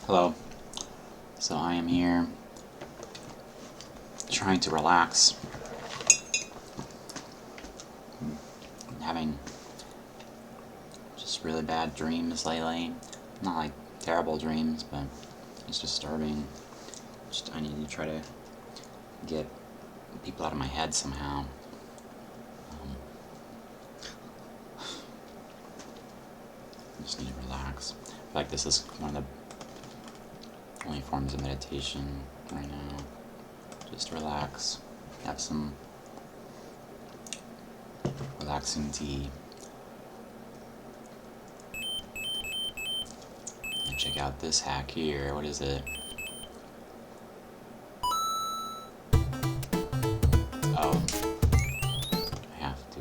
Hello. So I am here trying to relax. I'm having just really bad dreams lately. Not like terrible dreams, but it's disturbing. I need to try to get people out of my head somehow. I just need to relax. I feel like this is one of the only forms of meditation right now. Just relax. Have some relaxing tea. And check out this hack here. What is it? Oh. I have to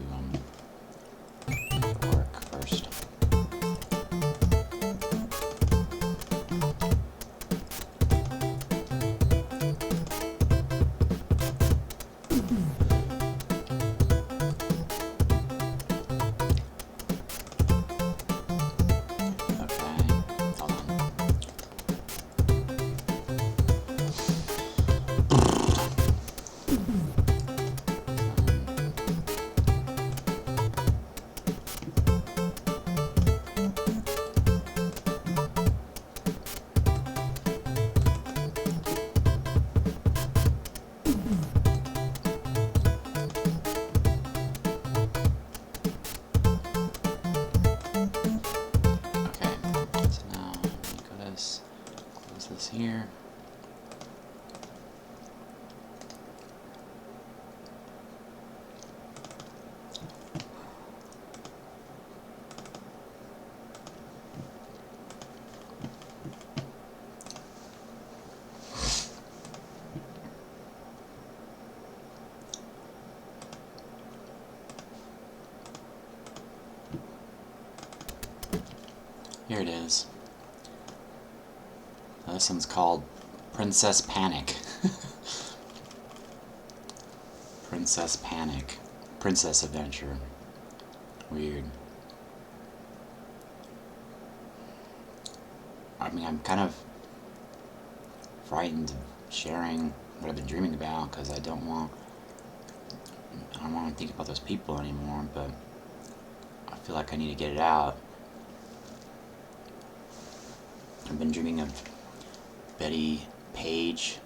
make it work first. This here. Here it is. This one's called Princess Panic. Princess Panic. Princess Adventure. Weird. I mean, I'm kind of frightened of sharing what I've been dreaming about because I don't want to think about those people anymore, but I feel like I need to get it out. I've been dreaming of Betty Page,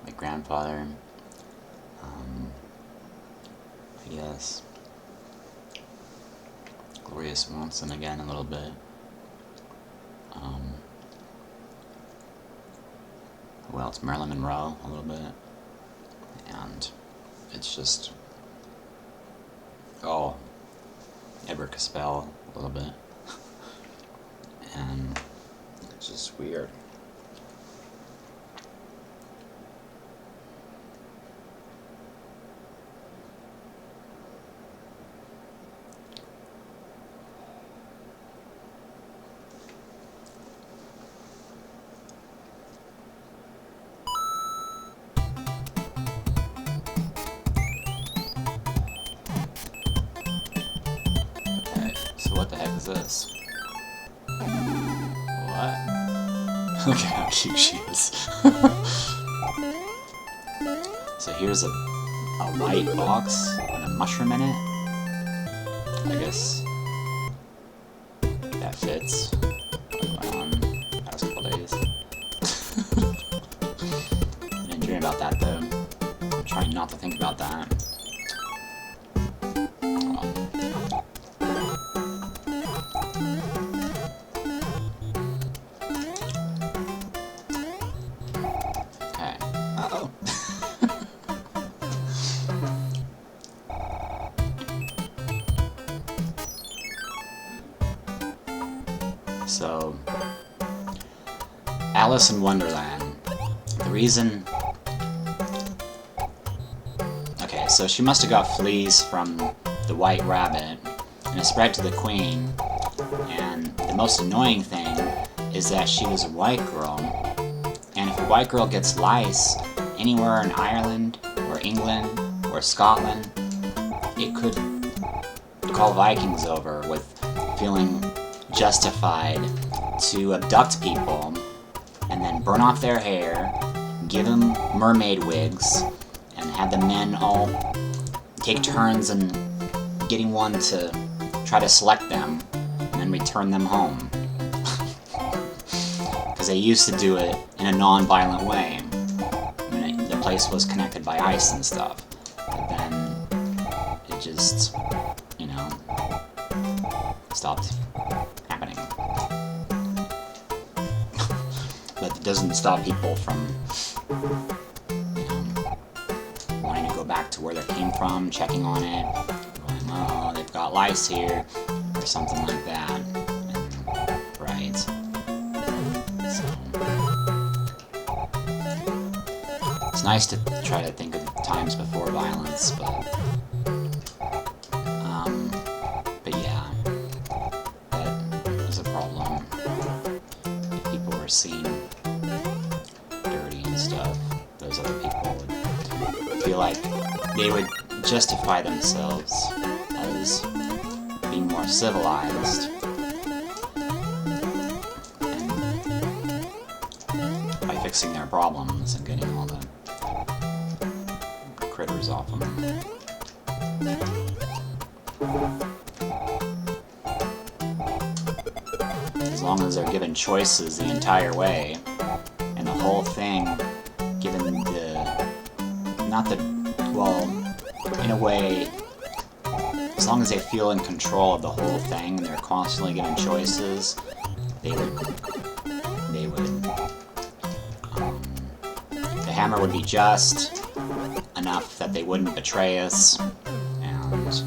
my grandfather, I guess Gloria Swanson again a little bit, who else? Marilyn Monroe a little bit, and it's just, Edward Caspell a little bit, and it's just weird. So what the heck is this? What? Look at how cute she is. So here's a white box and a mushroom in it. I guess that fits. Past couple days. I didn't dream about that though. I'm trying not to think about that. So, Alice in Wonderland. The reason... Okay, so she must have got fleas from the White Rabbit, and it spread to the Queen, and the most annoying thing is that she was a white girl, and if a white girl gets lice anywhere in Ireland, or England, or Scotland, it could call Vikings over with feeling justified to abduct people and then burn off their hair, give them mermaid wigs, and have the men all take turns in getting one to try to select them, and then return them home. Because they used to do it in a non-violent way. I mean, the place was connected by ice and stuff. But then it just, you know, stopped happening. But it doesn't stop people from, you know, wanting to go back to where they came from, checking on it, going, oh, they've got lice here, or something like that. And, right. So, it's nice to try to think of times before violence, but yeah, that was a problem. If people were seen dirty and stuff, those other people would feel like they would justify themselves as being more civilized and by fixing their problems and getting all the critters off them. As long as they're given choices the entire way, and the whole thing given well, in a way, as long as they feel in control of the whole thing, and they're constantly given choices, the hammer would be just enough that they wouldn't betray us, and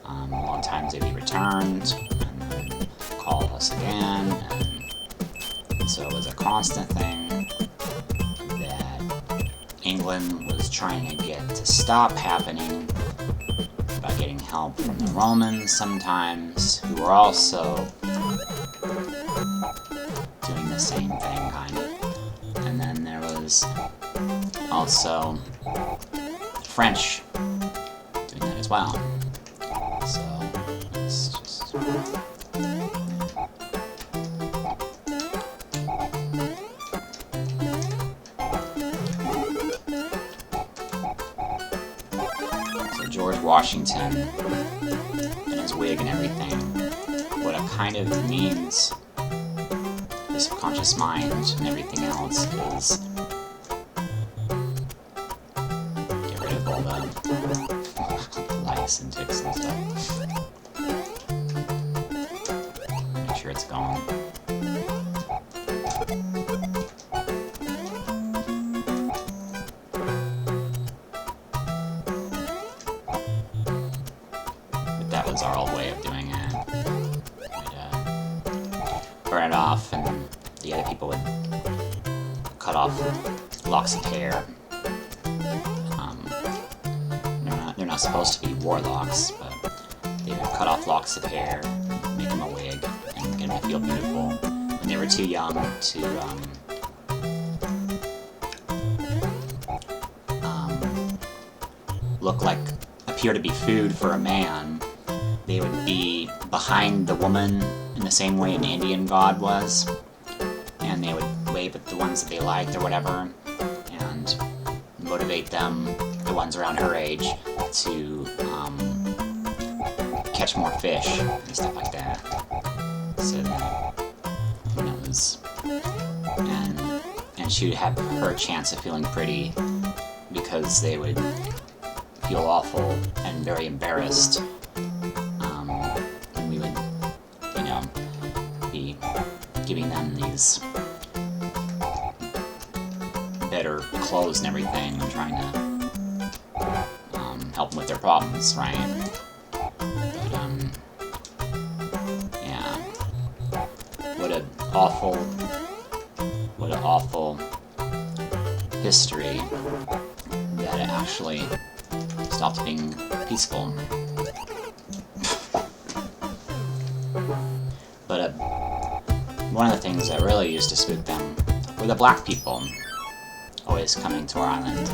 a lot of times they'd be returned, and then call us again, and so it was a constant thing that England was trying to get to stop happening by getting help from the Romans sometimes, who were also doing the same thing, kind of. And then there was also the French doing that as well. So, it's just... George Washington and his wig and everything, what it kind of means, the subconscious mind and everything else, is get rid of all the lice and ticks and stuff. Make sure it's gone. That was our old way of doing it. We'd burn it off, and the other people would cut off locks of hair. They're not supposed to be warlocks, but they would cut off locks of hair, make them a wig, and get them to feel beautiful when they were too young to appear to be food for a man. They would be behind the woman in the same way an Indian god was, and they would wave at the ones that they liked or whatever, and motivate them, the ones around her age, to catch more fish and stuff like that. So that, who knows? And she would have her chance of feeling pretty, because they would feel awful and very embarrassed. And we would, you know, be giving them these better clothes and everything, and trying to help them with their problems, right? But yeah, what an awful history that it actually stopped being peaceful. But one of the things that really used to spook them were the black people always coming to our island.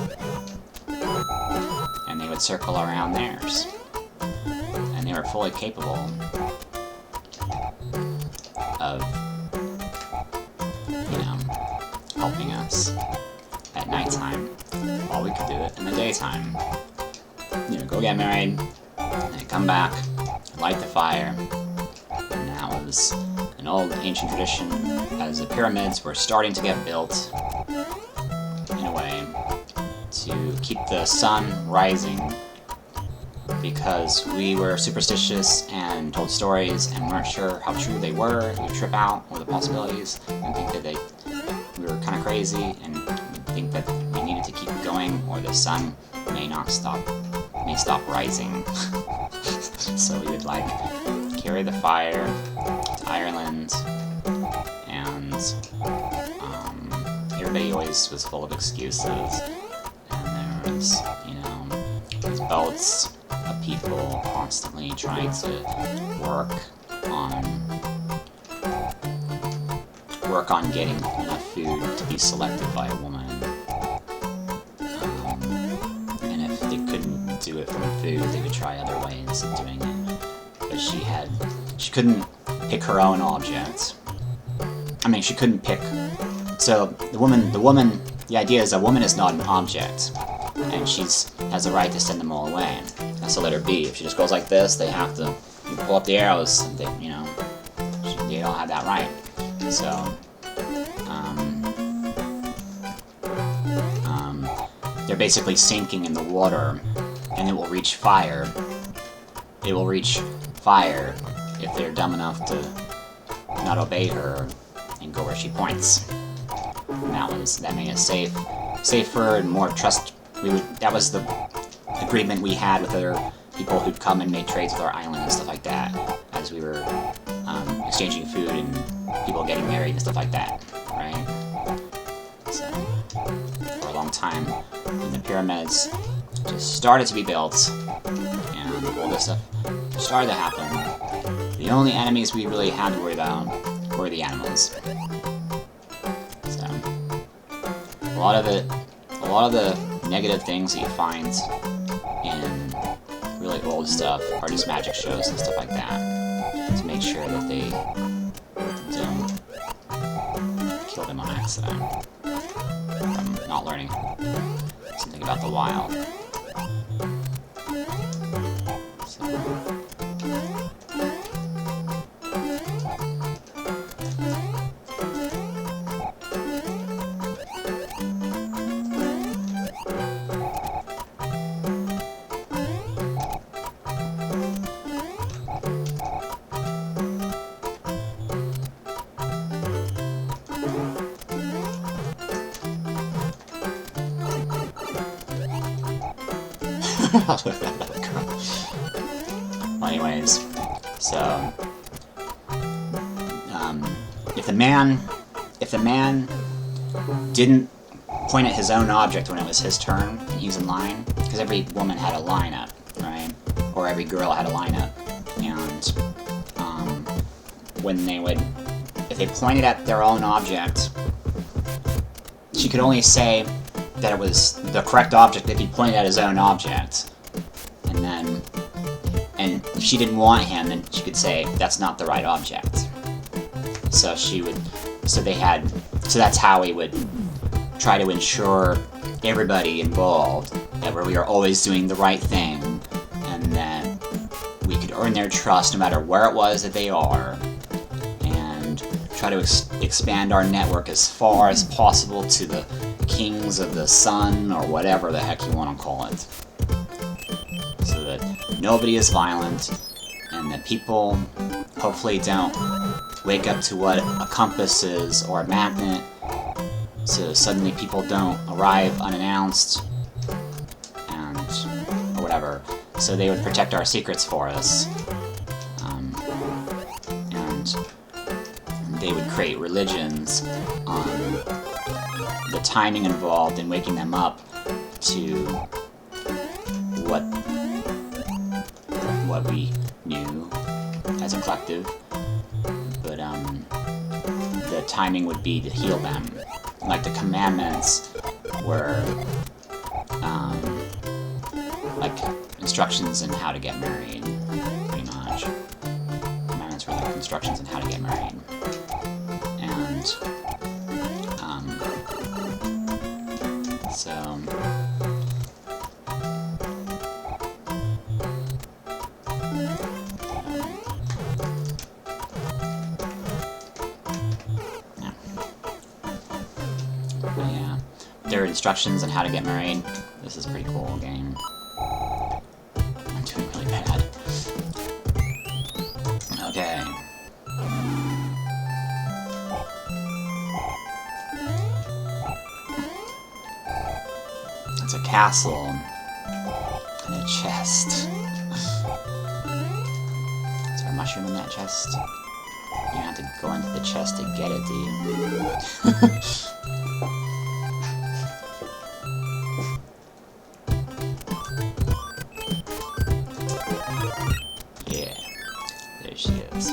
And they would circle around theirs. And they were fully capable of, you know, helping us at nighttime, while we could do it in the daytime. You know, go get married, and then come back, light the fire, and that was an old ancient tradition as the pyramids were starting to get built, in a way, to keep the sun rising, because we were superstitious and told stories and weren't sure how true they were. We would trip out over the possibilities and think that we were kind of crazy, and think that we needed to keep going or the sun may stop rising. So we would like carry the fire to Ireland, and everybody always was full of excuses, and there was, you know, these boats of people constantly trying to work on getting enough food to be selected by a woman. And if they couldn't do it from food, they would try other ways of doing it. But she couldn't pick her own object. I mean, she couldn't pick. So the idea is a woman is not an object, and has the right to send them all away. That's the letter B. If she just goes like this, they have to pull up the arrows. And they don't have that right. So, they're basically sinking in the water, and it will reach fire. It will reach fire if they're dumb enough to not obey her and go where she points. And that made us safer and more trust. That was the agreement we had with other people who'd come and make trades with our island and stuff like that, as we were exchanging food and people getting married and stuff like that, right? So, for a long time, when the pyramids just started to be built, and all this stuff started to happen, the only enemies we really had to worry about were the animals. So, a lot of the negative things that you find in really old stuff are just magic shows and stuff like that, to make sure that they don't kill them on accident from not learning something about the wild. Well, anyways, so if the man didn't point at his own object when it was his turn and he's in line, because every woman had a lineup, right? Or every girl had a lineup, and if they pointed at their own object, she could only say that it was the correct object if he pointed at his own object. And if she didn't want him, then she could say, that's not the right object. So that's how we would try to ensure everybody involved that we are always doing the right thing, and that we could earn their trust no matter where it was that they are, and try to expand our network as far as possible to the kings of the sun, or whatever the heck you want to call it. So that nobody is violent, and that people hopefully don't wake up to what a compass is or a magnet, so suddenly people don't arrive unannounced, or whatever. So they would protect our secrets for us, and they would create religions on the timing involved in waking them up to what we knew as a collective, but the timing would be to heal them. Like the commandments were like instructions in how to get married, pretty much. Commandments were like instructions in how to get married. And there are instructions on how to get married. This is a pretty cool game. I'm doing really bad. Okay. It's a castle and a chest. Is there a mushroom in that chest? You have to go into the chest to get it, do you? Yeah, there she is.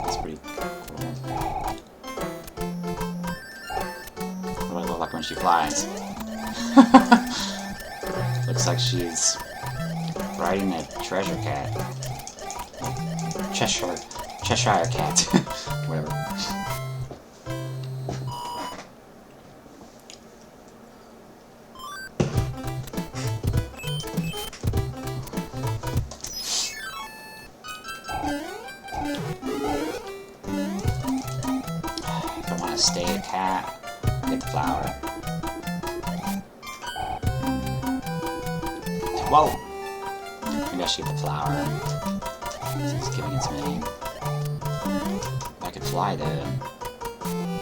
That's pretty cool. What does it look like when she flies? Looks like she's riding a treasure cat. Cheshire cat. Whatever. If I want to stay a cat, get flower. Whoa! Maybe I should get the flower. It's giving its name. I could fly though. I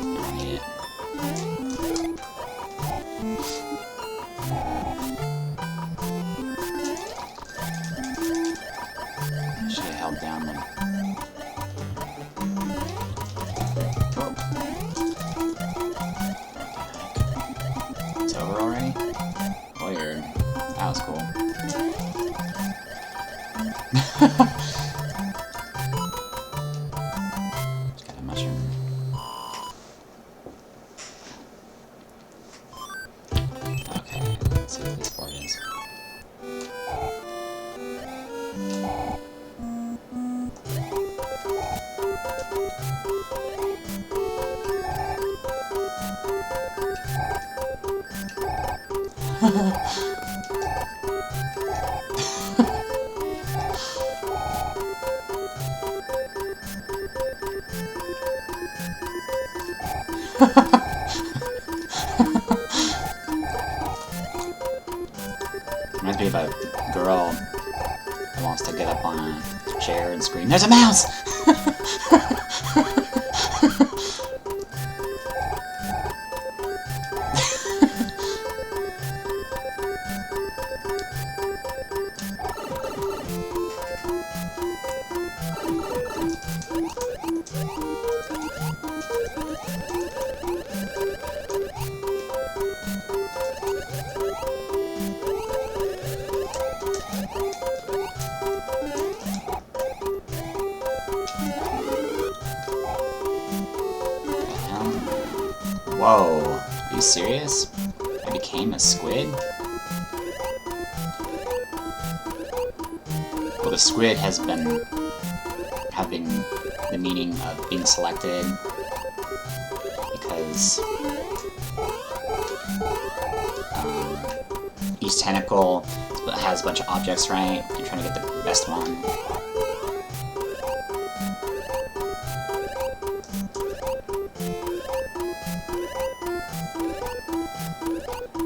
don't need it. Should have held down the... Whoa. It's over already? Weird. That was cool. Just got a mushroom. Okay, let's see what this board is. Reminds me of a girl who wants to get up on a chair and scream, "There's a mouse!" Whoa, are you serious? I became a squid? Well, the squid has been having the meaning of being selected because each tentacle has a bunch of objects, right? You're trying to get the best one.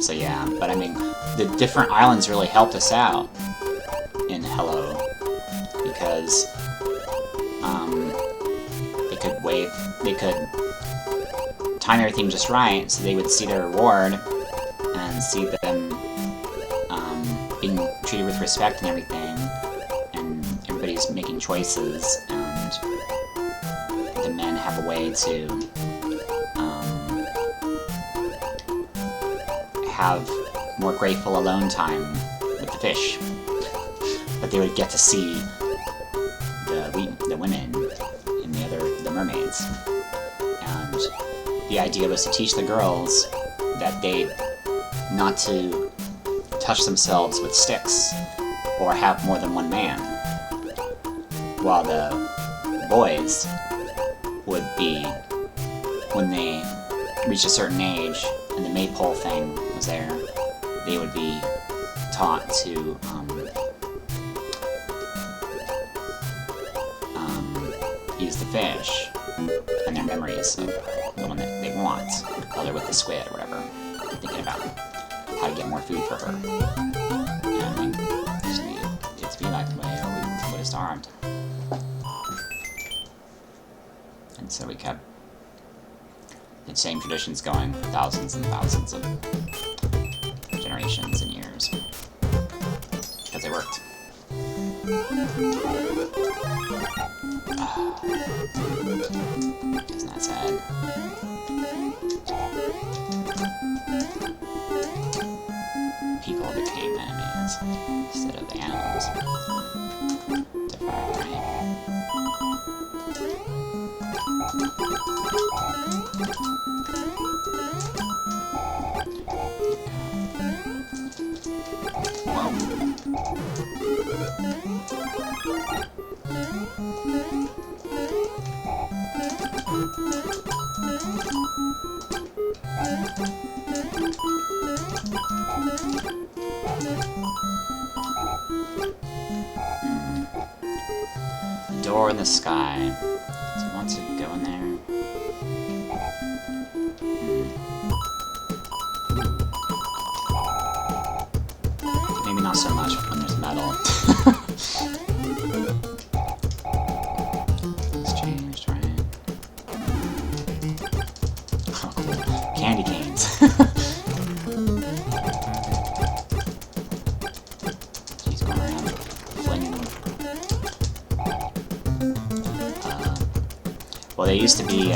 So yeah, but I mean, the different islands really helped us out in hello, because they could time everything just right, so they would see their reward and see them being treated with respect and everything, and everybody's making choices, and the men have a way to have more grateful alone time with the fish. But they would get to see the women and the mermaids. And the idea was to teach the girls that not to touch themselves with sticks or have more than one man, while the boys would be, when they reached a certain age and the maypole thing was there, they would be taught to use the fish and their memories of the one that they want while they're with the squid or whatever, thinking about how to get more food for her. And we just needed it to be like the way, or we would have starved. And so we kept the same traditions going for thousands and thousands of generations and years, because they worked. Isn't that sad? People became enemies instead of animals. Different, right? Door in the sky. Do you want to go in there? Maybe not so much when there's metal. It's changed, right? Oh, cool. Candy canes. She's going around flinging them. Well, they used to be,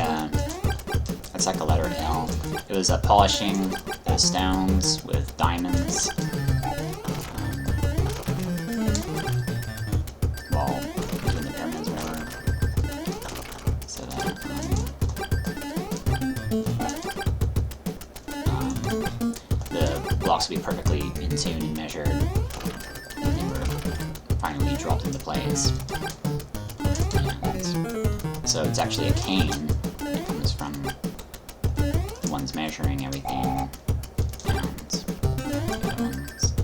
it's like a letter L. It was polishing the stones with diamonds. While doing the pyramids or whatever. So that, the blocks would be perfectly in tune and measured when they were finally dropped into place. And so it's actually a cane. It comes from the ones measuring everything, and the other ones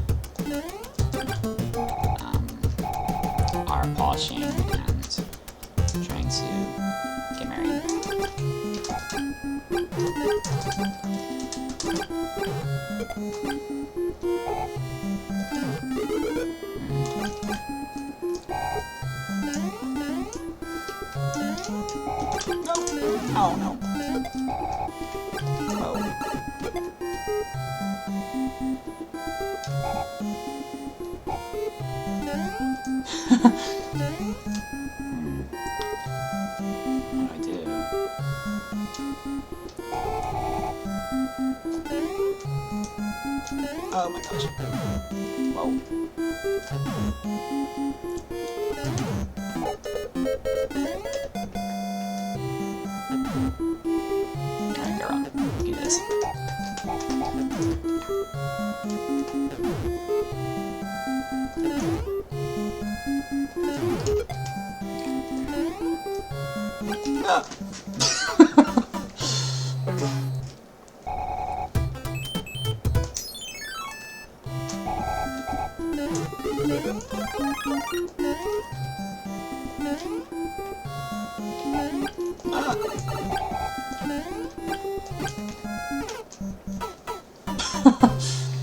are polishing and trying to get married. Oh no. Oh. What do I do? Oh my gosh. Whoa. Alright, girl. Do this. Oh.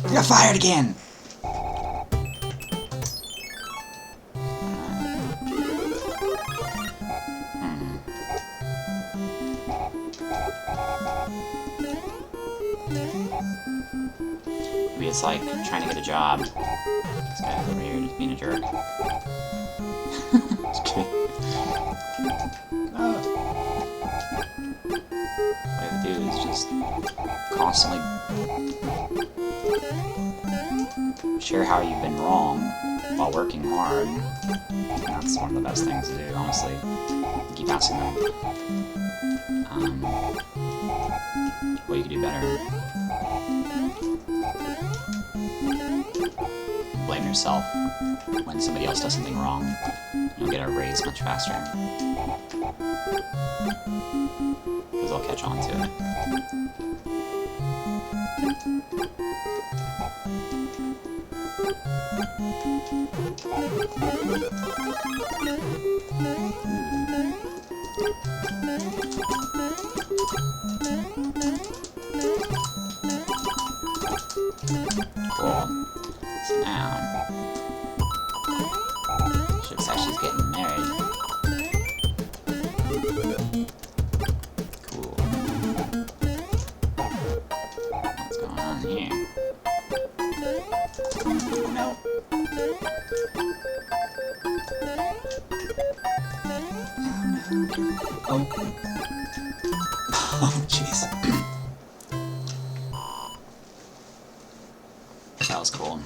You got fired again! is like trying to get a job. This guy's over here just being a jerk. Just kidding. What I would do is just constantly share how you've been wrong while working hard. And that's one of the best things to do, honestly. Keep asking them what you could do better. Blame yourself when somebody else does something wrong. You'll get a raise much faster. Because they'll catch on to it. Cool. So now, she looks like she's getting married. Cool. What's going on here? Oh no! Oh. Oh, jeez. That was cool.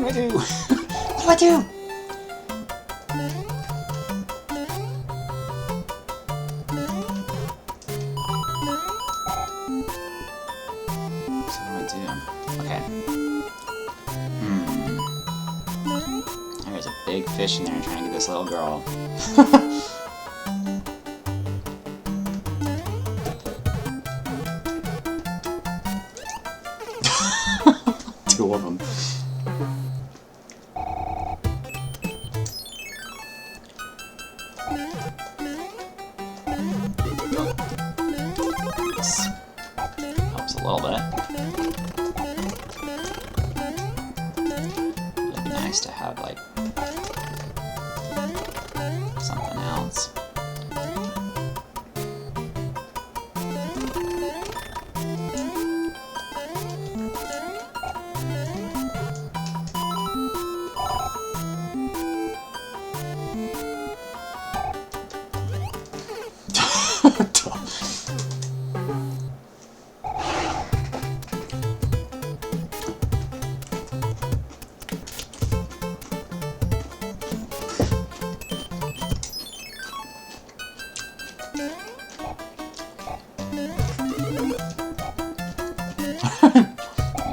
What do I do? What do I do? Okay. There's a big fish in there trying to get this little girl. Two of them. This helps a little bit. It'd be nice to have, like, something else.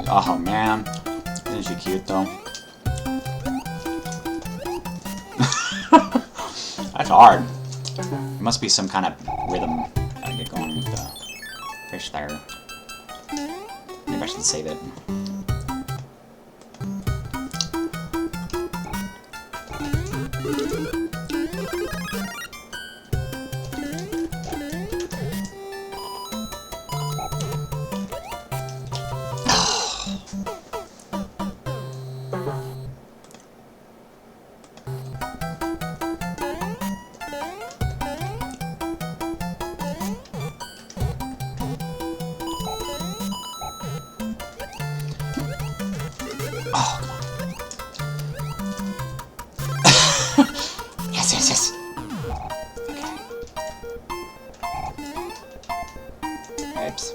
Oh man, isn't she cute though? That's hard. There must be some kind of rhythm I get going with the fish there. Maybe I should save it. Oh, come on. Yes, yes, yes. Okay. Oops.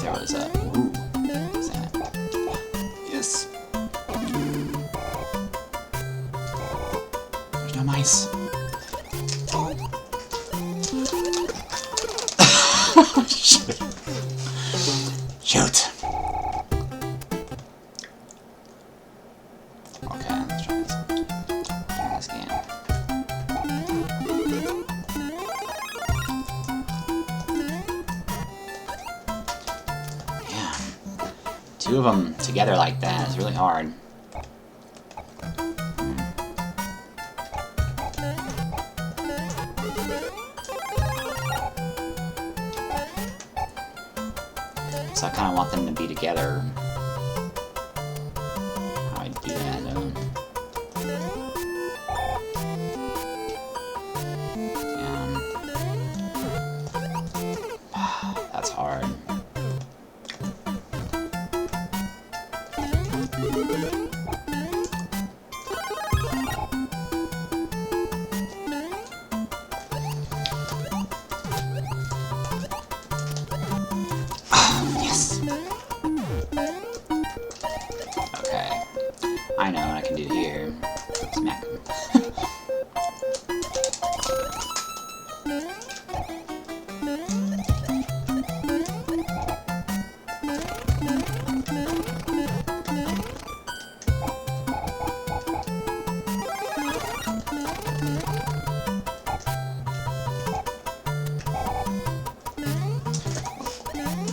There was a... Ooh. What's that? Yes. No mice. Shit. Shoot. Okay, let's try this. Try this again. Yeah. Two of them together like that is really hard. So I kind of want them to be together. How I do that, though. That's hard. Yes! Okay. I know what I can do here. Smack him.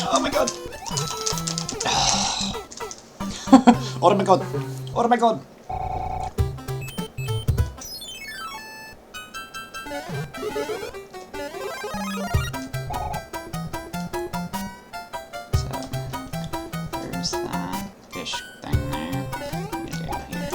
Oh my god! Oh my god! Oh my god! So, there's that fish thing there. What do I do here?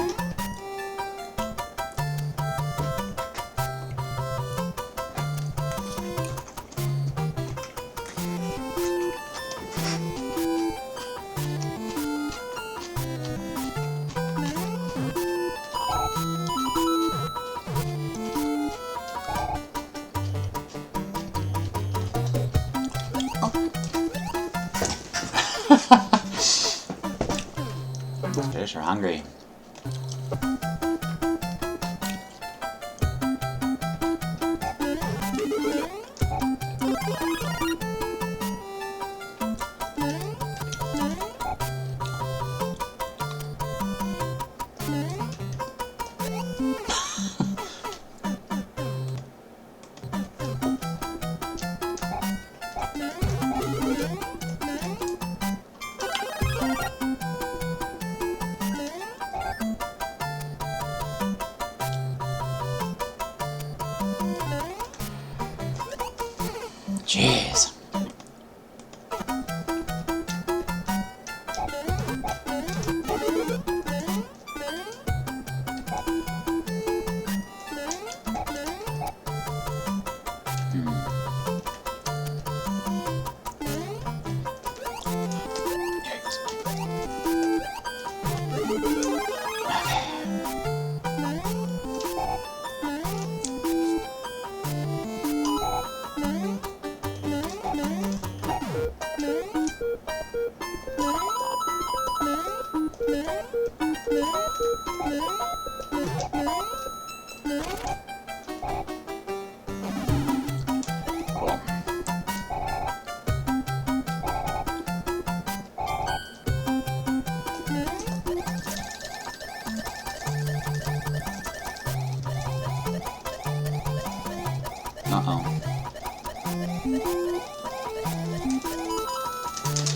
Fish are hungry. Jeez. Cool. Uh-oh.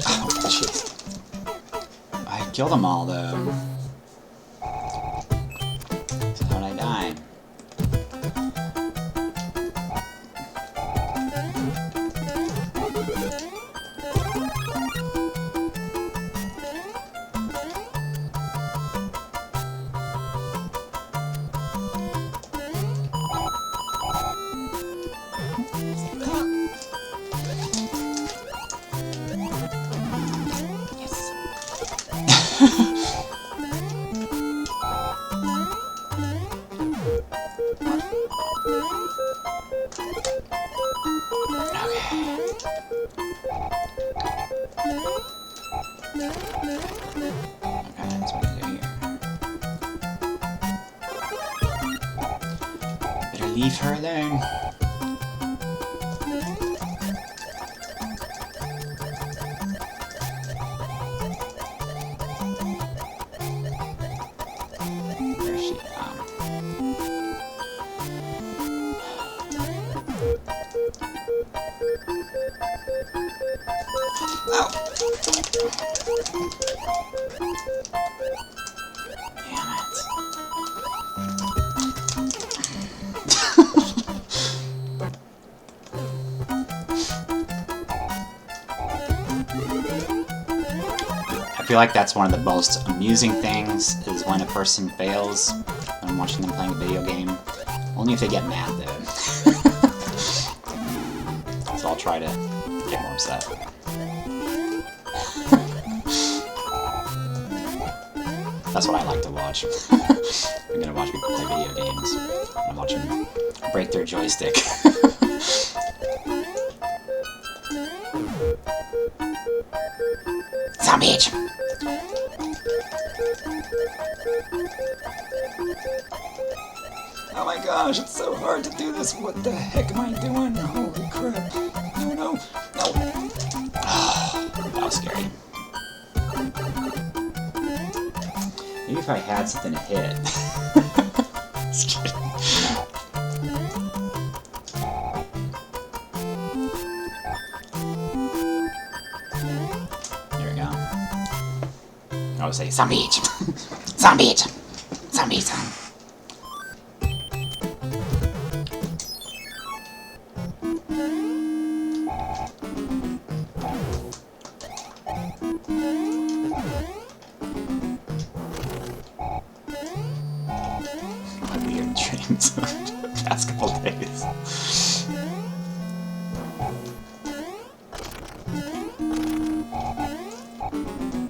Oh, jeez. I killed them all, though. So how'd I die? Better leave her alone. Where is she? Oh. Damn it. feel like that's one of the most amusing things, is when a person fails when I'm watching them playing a video game. Only if they get mad, though. So I'll try to get more upset. That's what I like to watch. I'm gonna watch people play video games. I'm watching them break their joystick. Zombie! Oh my gosh, it's so hard to do this. What the heck am I doing? Holy crap. No, no, no. That was scary. Maybe if I had something to hit. Just kidding. There we go. I would say, zombie! Zombie! Zombie! My weird dreams of basketball days.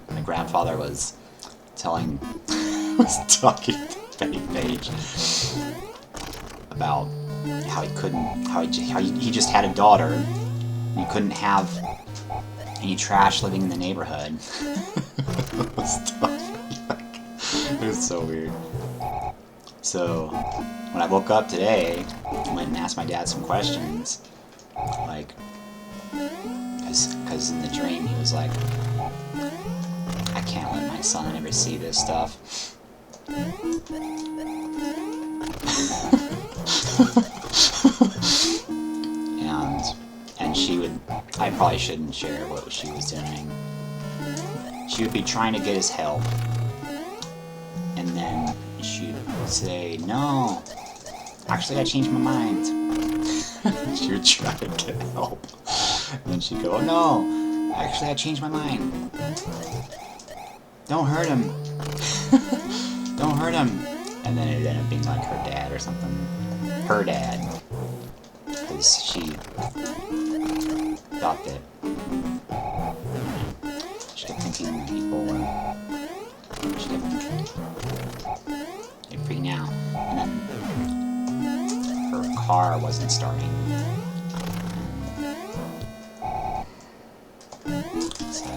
My grandfather was talking to Betty Page about how he couldn't, how he just had a daughter, and he couldn't have any trash living in the neighborhood. It was so weird. So, when I woke up today, I went and asked my dad some questions, like, because in the dream he was like, I can't let my son ever see this stuff. and she would, I probably shouldn't share what she was doing. She would be trying to get his help, and then she would say, no, actually I changed my mind. She would try to get help, and then she'd go, oh no, actually I changed my mind. Don't hurt him. Don't hurt him. And then it ended up being like her dad or something. Her dad. Because she thought that, she kept thinking people were, she kept freaking out. And then her car wasn't starting. So,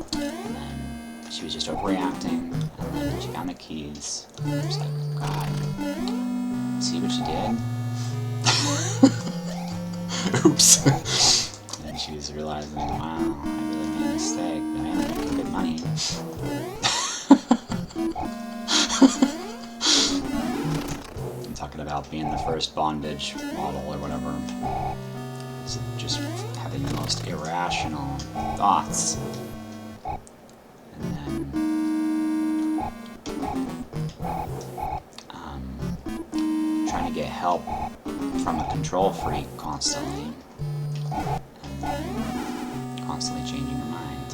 and then she was just overreacting, and then she found the keys. I was like, God, see what she did? Oops. And she was realizing, wow, I really made a mistake, but I am making good money. I'm talking about being the first bondage model or whatever. So just having the most irrational thoughts. And then trying to get help from a control freak constantly. And then constantly changing her mind.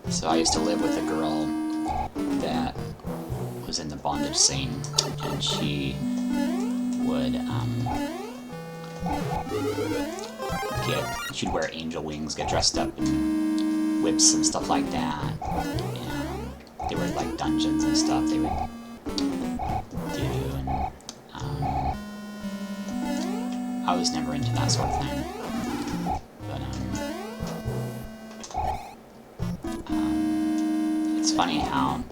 So I used to live with a girl that was in the bondage scene, and she would she'd wear angel wings, get dressed up in whips and stuff like that, and they were like dungeons and stuff they would do, and I was never into that sort of thing, but it's funny how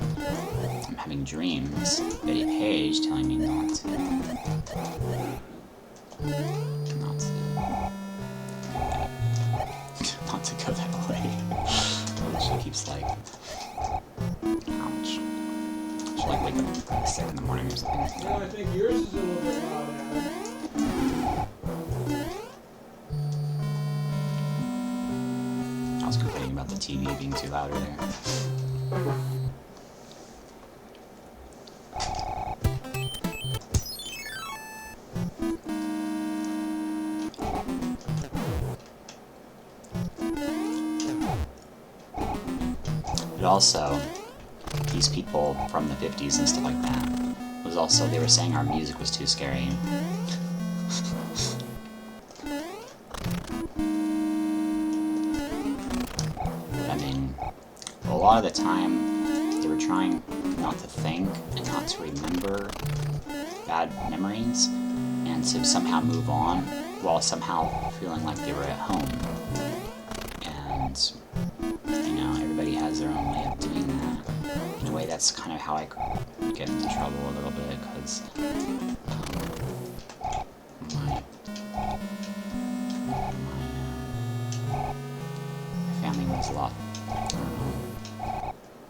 I'm having dreams. Betty Page telling me not to. Not to go that way. She keeps like, ouch. She'll like wake up sick in the morning or something. No, I think yours is a little bit loud, Adam. I was complaining about the TV being too loud earlier. But also, these people from the 50s and stuff like that, was also, they were saying our music was too scary. But I mean, a lot of the time, they were trying not to think and not to remember bad memories, and to somehow move on, while somehow feeling like they were at home. And you know, everybody has their own way of doing that. In a way, that's kind of how I get into trouble a little bit, because my family was a lot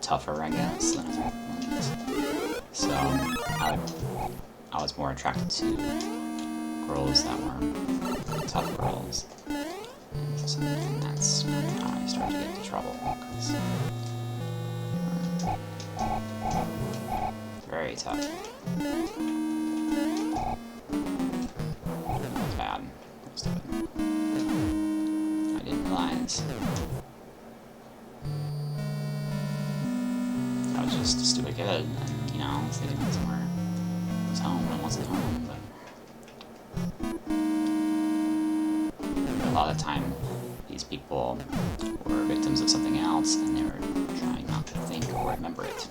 tougher, I guess, than other ones. So I was more attracted to girls that were tough girls. And that's kind of how I started to get into trouble, because very tough. That was bad. That was stupid. I didn't realize. I was just a stupid kid, and, you know, I was thinking somewhere was home and wasn't home, but a lot of the time, these people were victims of something else, and they were trying not to think or remember it.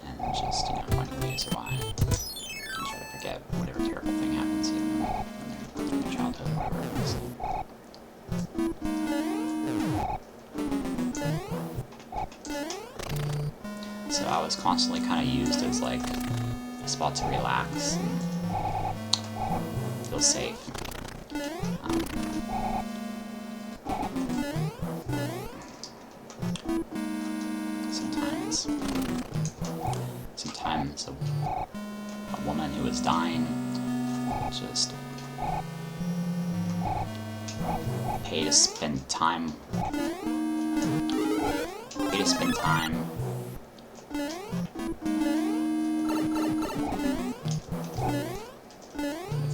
And just, you know, finding a way to survive. And try to forget whatever terrible thing happened to them in their childhood or whatever it was. So I was constantly kind of used as like a spot to relax and feel safe. Sometimes a woman who was dying would just pay to spend time with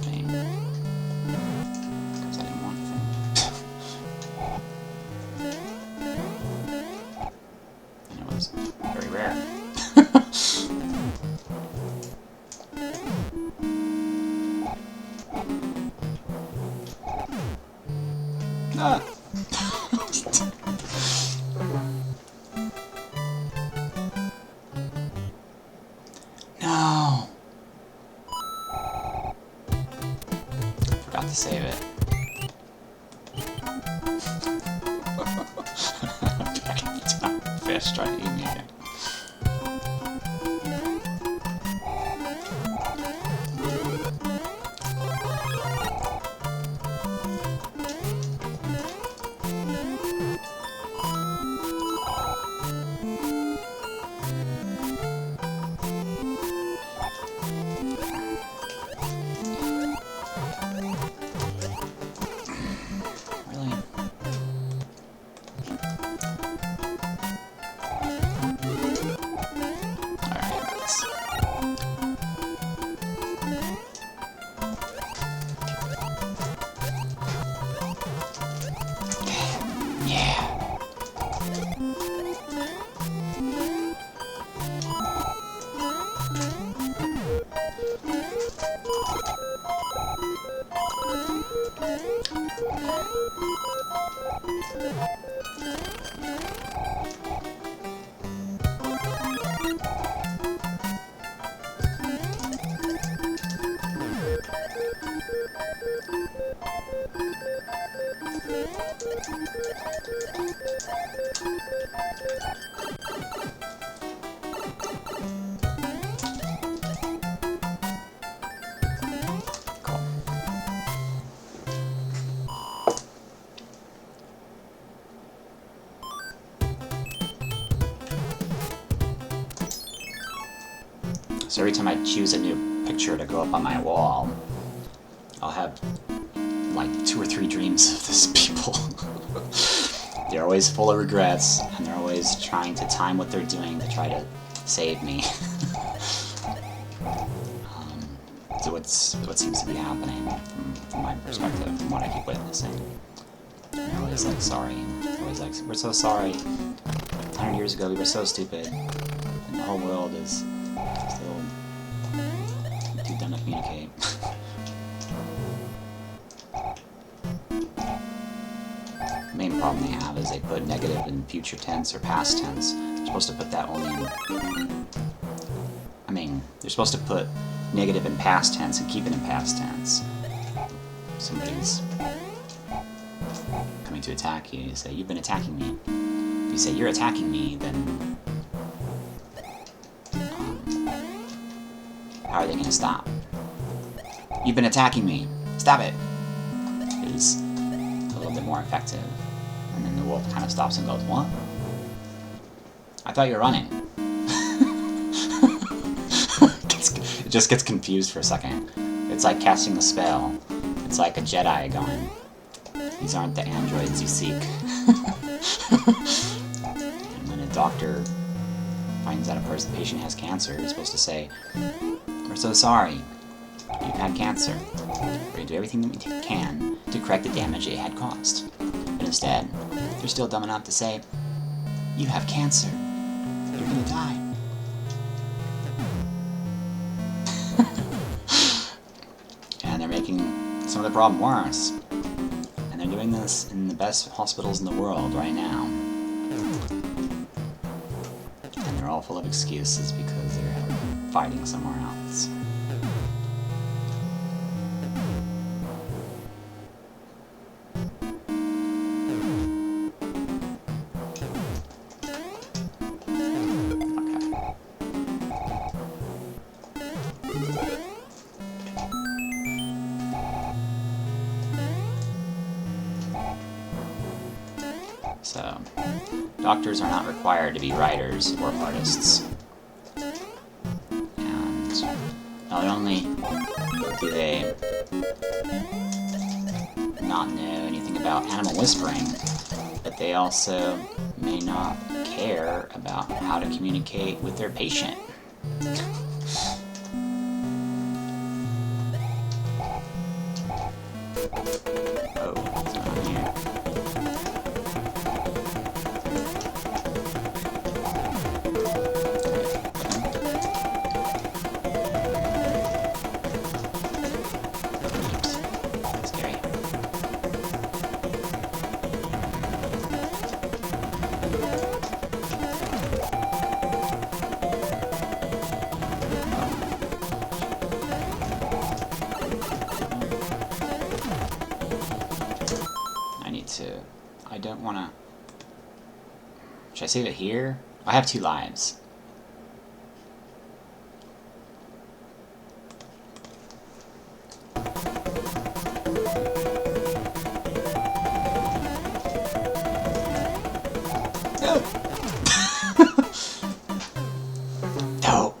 me, because I didn't want anything. And it was very rare. Ah. No. Forgot to save it. Back in the time. Fish trying to eat me again. So every time I choose a new picture to go up on my wall, I'll have like 2 or 3 dreams of these people. They're always full of regrets, and they're always trying to time what they're doing to try to save me. So what seems to be happening from my perspective, from what I keep witnessing. And they're always like, sorry. They're always like, we're so sorry. 100 years ago we were so stupid. And the whole world is still too dumb to communicate. The main problem they have is they put negative in future tense or past tense. They're supposed to put that only in... I mean, they're supposed to put negative in past tense and keep it in past tense. Somebody's coming to attack you, you say, you've been attacking me. If you say, you're attacking me, then how are they going to stop? You've been attacking me. Stop it! Is a little bit more effective. And then the wolf kind of stops and goes, what? I thought you were running. It just gets confused for a second. It's like casting a spell. It's like a Jedi going, these aren't the androids you seek. And when a doctor finds out a patient has cancer, you're supposed to say, we're so sorry, you've had cancer. We're going to do everything that we can to correct the damage it had caused. But instead, they're still dumb enough to say, you have cancer. You're going to die. And they're making some of the problem worse. And they're doing this in the best hospitals in the world right now. And they're all full of excuses because they're fighting somewhere else. So, doctors are not required to be writers or artists. And not only do they not know anything about animal whispering, but they also may not care about how to communicate with their patient. Oh, what's going on here? I don't want to... Should I save it here? I have 2 lives. No! No!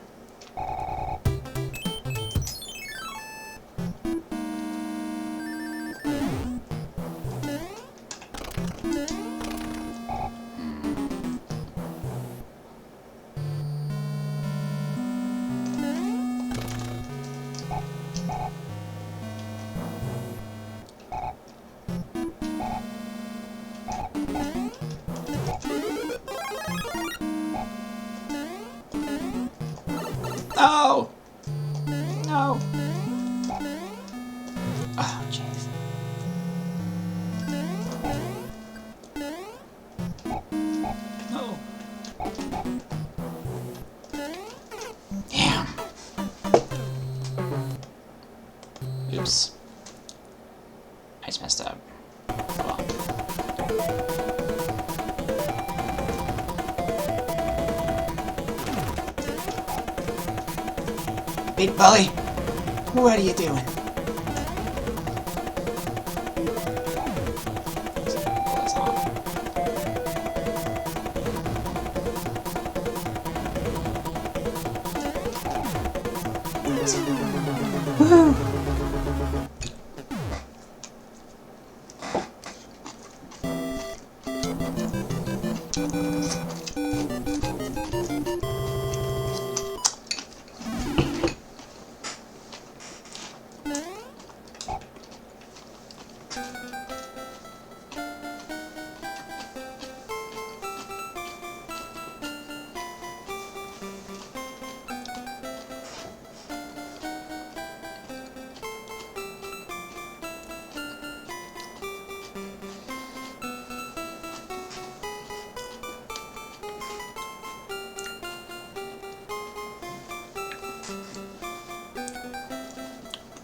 No! No! Oh, jeez. No! Damn. Oops. I just messed up. Well. Big Bully, what are you doing?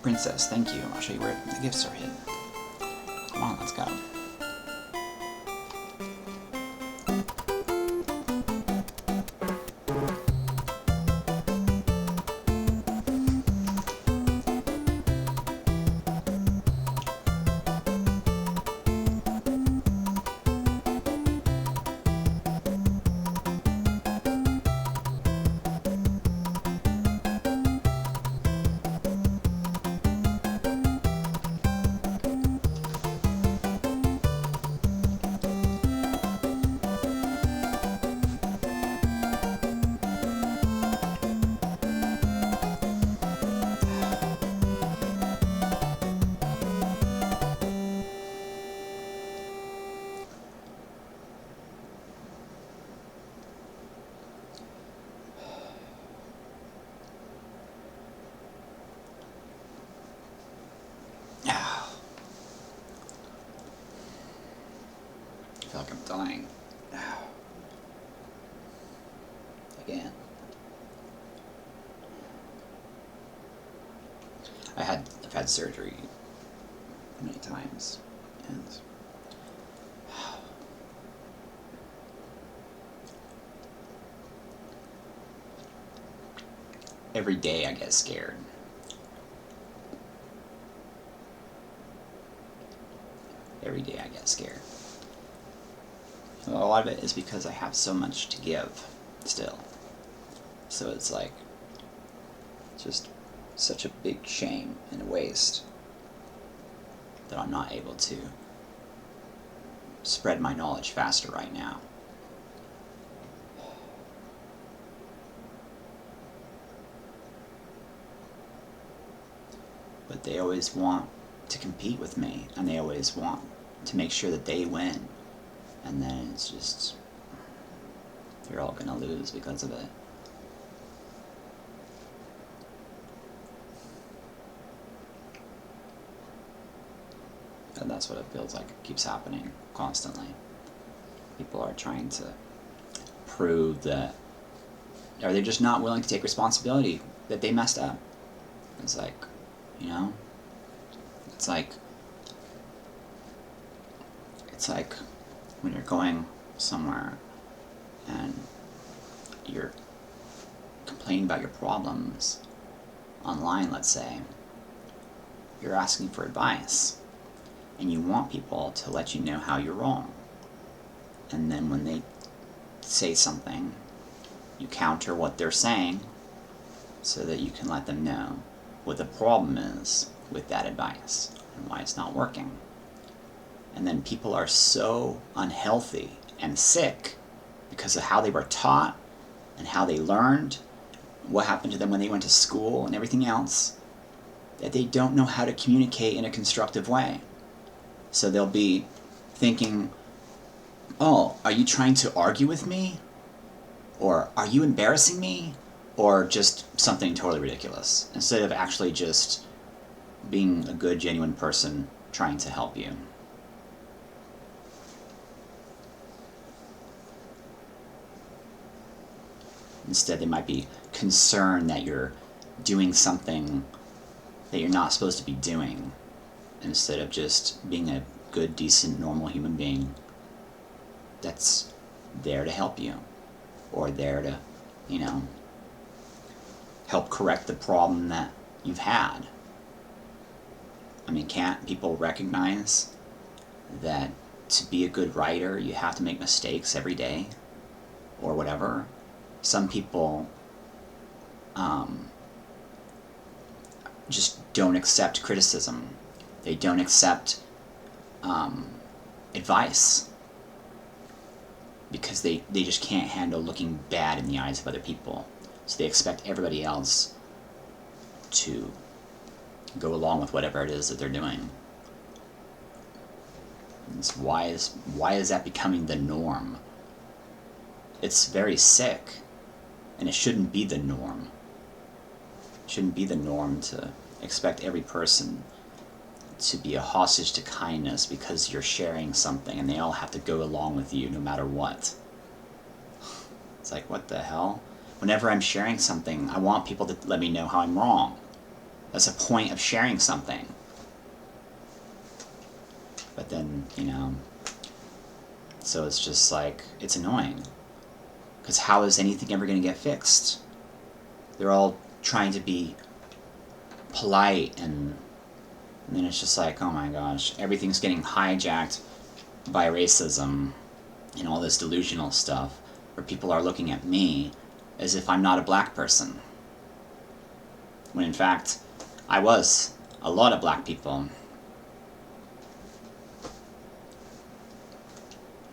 Princess, thank you. I'll show you where the gifts are hidden. Come on, let's go. I feel like I'm dying. Again. I've had surgery many times, and every day I get scared. Every day I get scared. A lot of it is because I have so much to give still. So it's like just such a big shame and a waste that I'm not able to spread my knowledge faster right now. But they always want to compete with me, and they always want to make sure that they win. And then it's just, you're all gonna lose because of it. And that's what it feels like. It keeps happening constantly. People are trying to prove that, or they're just not willing to take responsibility that they messed up. It's like, you know, it's like when you're going somewhere and you're complaining about your problems online, let's say, you're asking for advice, and you want people to let you know how you're wrong. And then when they say something, you counter what they're saying so that you can let them know what the problem is with that advice and why it's not working. And then people are so unhealthy and sick because of how they were taught and how they learned, what happened to them when they went to school and everything else, that they don't know how to communicate in a constructive way. So they'll be thinking, oh, are you trying to argue with me? Or are you embarrassing me? Or just something totally ridiculous, instead of actually just being a good, genuine person trying to help you. Instead, they might be concerned that you're doing something that you're not supposed to be doing, instead of just being a good, decent, normal human being that's there to help you, or there to, you know, help correct the problem that you've had. I mean, can't people recognize that to be a good writer, you have to make mistakes every day, or whatever? Some people just don't accept criticism. They don't accept advice because they just can't handle looking bad in the eyes of other people. So they expect everybody else to go along with whatever it is that they're doing. And why is that becoming the norm? It's very sick, and it shouldn't be the norm. It shouldn't be the norm to expect every person to be a hostage to kindness because you're sharing something and they all have to go along with you no matter what. It's like, what the hell? Whenever I'm sharing something, I want people to let me know how I'm wrong. That's a point of sharing something. But then, you know, so it's just like, it's annoying. Because how is anything ever going to get fixed? They're all trying to be polite, and then it's just like, oh my gosh, everything's getting hijacked by racism and all this delusional stuff, where people are looking at me as if I'm not a black person. When in fact, I was a lot of black people.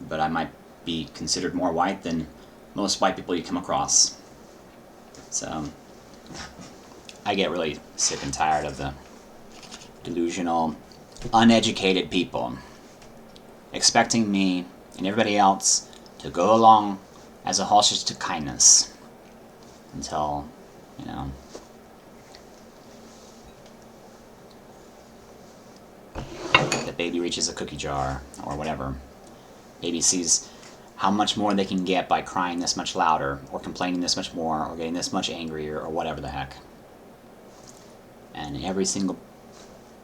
But I might be considered more white than most white people you come across. So, I get really sick and tired of the delusional, uneducated people expecting me and everybody else to go along as a hostage to kindness until, you know, the baby reaches a cookie jar or whatever. Baby sees how much more they can get by crying this much louder, or complaining this much more, or getting this much angrier, or whatever the heck. And every single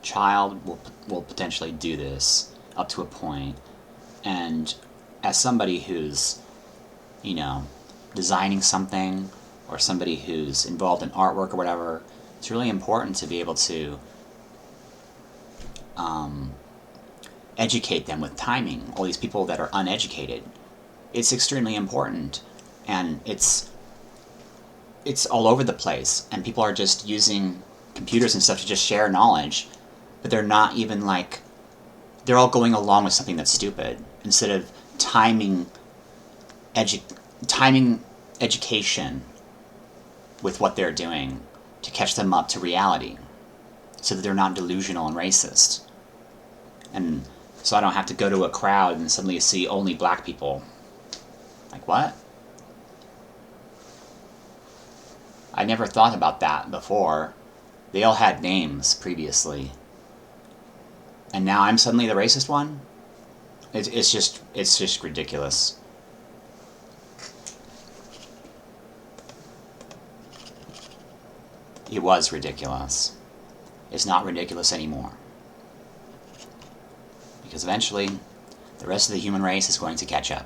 child will potentially do this up to a point. And as somebody who's, you know, designing something, or somebody who's involved in artwork or whatever, it's really important to be able to educate them with timing. All these people that are uneducated, it's extremely important, and it's all over the place, and people are just using computers and stuff to just share knowledge, but they're not even like, they're all going along with something that's stupid instead of timing education with what they're doing to catch them up to reality, so that they're not delusional and racist. And so I don't have to go to a crowd and suddenly see only black people. Like, what? I never thought about that before. They all had names previously. And now I'm suddenly the racist one? It's just ridiculous. It was ridiculous. It's not ridiculous anymore. Because eventually, the rest of the human race is going to catch up.